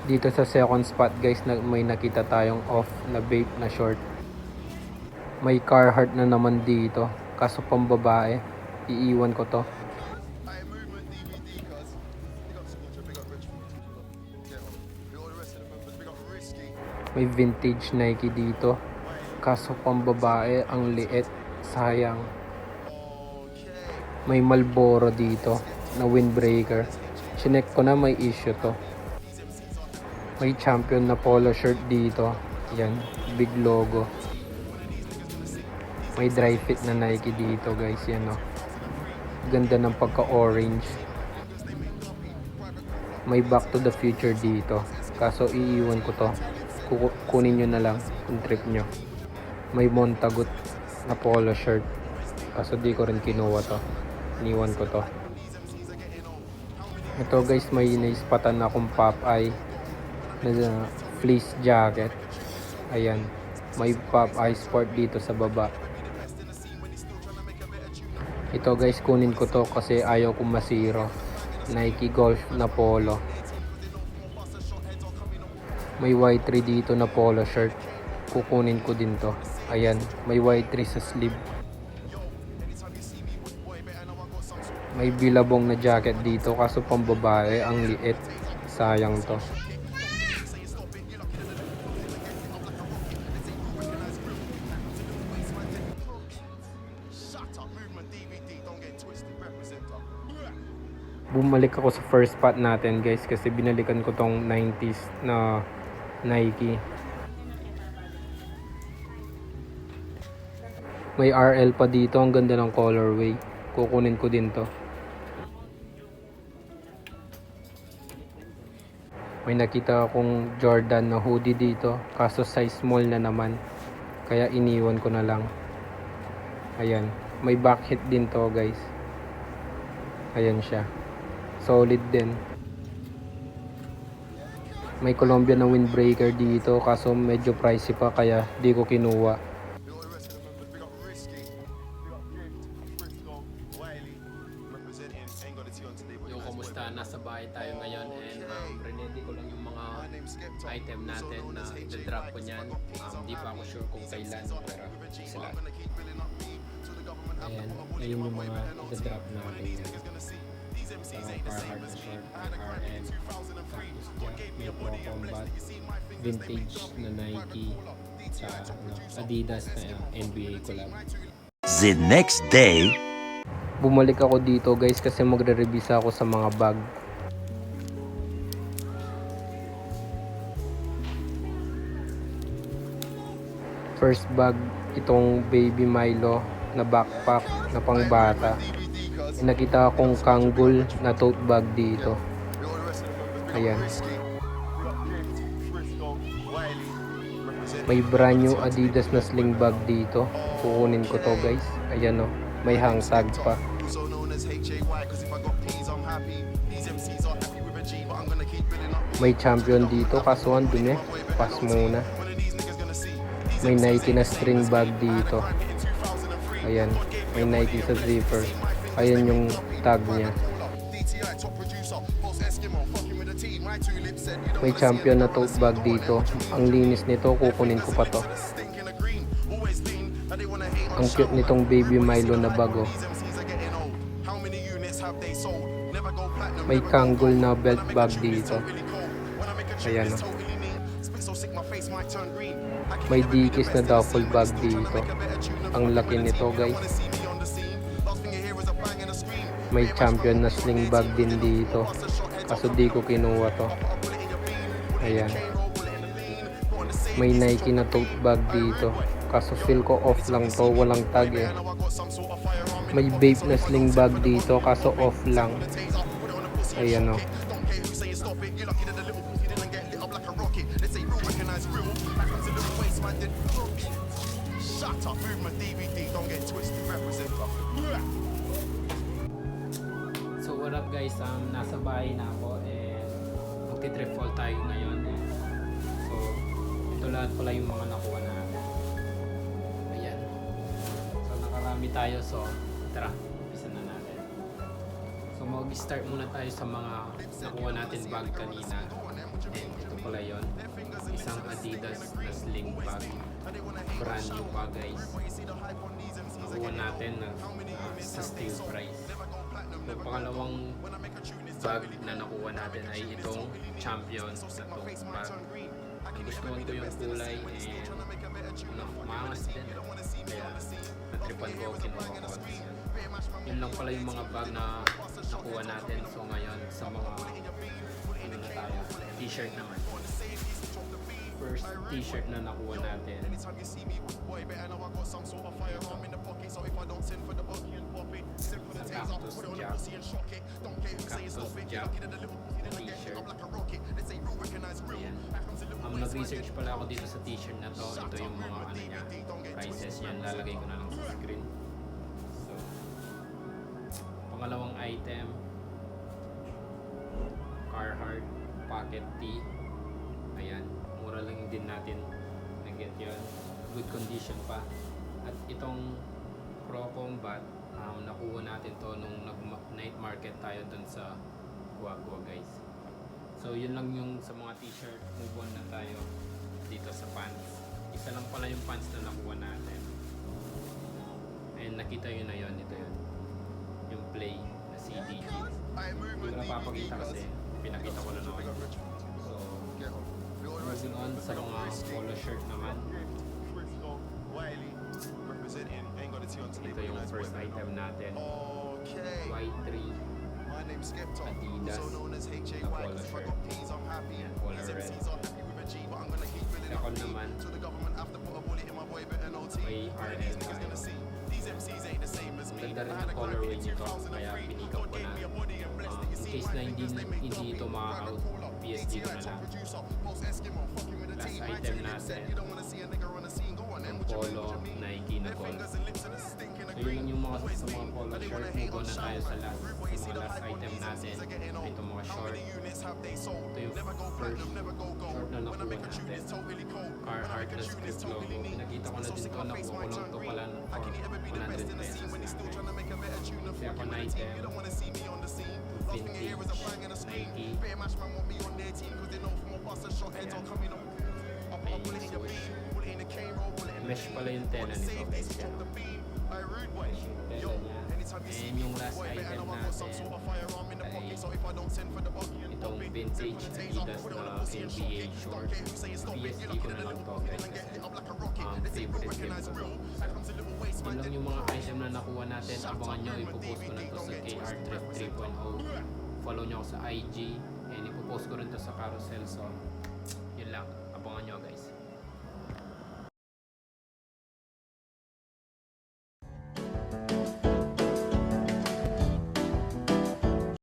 Dito sa second spot guys, may nakita tayong off na vape na short. May Carhartt na naman dito, kaso pambabae. Iiwan ko to. May vintage Nike dito, kaso pambabae, ang liit, sayang. May Marlboro dito na windbreaker. Chinek ko na, may issue to. May Champion na polo shirt dito. Yan, big logo. May dry fit na Nike dito guys, yan o. Ganda ng pagka-orange. May Back to the Future dito, kaso iiwan ko to. Kunin nyo na lang kung trip nyo. May Montagut na polo shirt, kaso di ko rin kinuha to. Iniwan ko to. Ito guys, may naispatan akong Popeye na fleece jacket. Ayan, may Popeye Sport dito sa baba. Ito guys, kunin ko to kasi ayaw kong masiro. Nike Golf na polo. May Y3 dito na polo shirt, kukunin ko din to. Ayan, may Y3 sa sleeve. May Billabong na jacket dito, kaso pambabae, ang liit, sayang to. Bumalik ako sa first spot natin guys, kasi binalikan ko tong 90s na Nike. May RL pa dito, ang ganda ng colorway, kukunin ko din to. May nakita akong Jordan na hoodie dito, kaso size small na naman, kaya iniwan ko na lang. Ayan, may back hit din to guys. Ayan siya, solid din. May Columbia na windbreaker dito, kaso medyo pricey pa, kaya di ko kinuha. Yung kumusta, nasa bahay tayo ngayon, and ready ko lang yung mga item natin na i-drop ko nyan. Di pa ako sure kung kailan, pero sila. Ayan, ayun yung mga i-drop natin yan. Carhartt na short, RN, tapos dyan, may Pro Combat, vintage na Nike, sa Adidas na NBA collab. The next day, Bumalik ako dito guys kasi magre-revisa ako sa mga bag. First bag, itong Baby Milo na backpack na pangbata. Nakita akong Kangol na tote bag dito. Ayan. May brand new Adidas na sling bag dito. Kukunin ko to guys. Ayan o. May hang tag pa. May Champion dito, kaso andun pass muna. May Nike na string bag dito. Ayan, may Nike sa zipper. Ayan yung tag niya. May Champion na tote bag dito. Ang linis nito, kukunin ko pa to. Ang cute nitong Baby Milo na bago. May Kangol na belt bag dito. Ayan o. May Dickies na duffel bag dito. Ang laki nito guys. May Champion na sling bag din dito, kaso di ko kinuha to. Ayan. May Nike na tote bag dito, kaso feel ko off lang to, walang tag May Bape na sling bag dito, kaso off lang. Ayan o. So what up guys, nasa bahay na ako and magti-trip haul tayo ngayon. So ito lahat pala yung mga nakuha natin. Ayan. So nakarami tayo, so tara, umpisa na natin. So mag-start muna tayo sa mga nakuha natin bag kanina. And ito pala yon, isang Adidas na sling bag, brand new pa guys. Nakuha natin sa steel price. Yung pangalawang bag na nakuha natin ay itong Champion na tote bag. Nagustuhan ko yung kulay and maangas din. Kaya natripan ko, kinuha ko. Yun lang pala yung mga bag na nakuha natin. So ngayon sa mga ano na tayo, t-shirt naman. First t-shirt na nakuha natin. Cactus Jack. Cactus Jack t-shirt. Ayan. Nag-research pala ako dito sa t-shirt na to. Ito yung mga ano niya, prices yan. Lalagay ko na lang sa screen. So, pangalawang item, Carhartt Pocket Tee. Ayan, mura lang din natin na-get yun. Good condition pa. At itong Pro Combat, nakuha natin to nung night market tayo dun sa Guagua guys. So yun lang yung sa mga t-shirt. Move on na tayo dito sa pants. Isa lang pala yung pants na nakuha natin. And nakita yun na yun. Ito yun. Yung play na CDG. Hindi ko napapakita kasi pinakita ko na naman. So moving on sa mga polo shirt naman. Ito yung first item natin. Y3 Adidas na polo shirt. Yan, polo red. Second naman, may RL tayo. Ang ganda rin ng colorway nito, kaya pinikap ko na. In case na hindi ito ma-out, PSG ko na lang. Last item natin, ang polo Nike na gold. So yun yung mga sa mga polo shirt. Move on na tayo sa last item natin. Ito mga short. Ito yung first short na nakuha natin. Carhartt na script logo. Pinakita ko na din ito. Nakuha ko lang ito pala for 100 pesos natin. Second item, vintage Nike. Mesh pala yung tela nito guys. Mesh yung tela niya. And yung last item natin ay itong vintage Adidas na NBA short. PSG ko na lang to guys kasi favorite game ko to. Yun lang yung mga item na nakuha natin. Abangan nyo, ipopost ko na to sa KR Thrift 3.0. Follow nyo ako sa IG and ipopost ko rin to sa carousel. So yun lang, abangan nyo guys.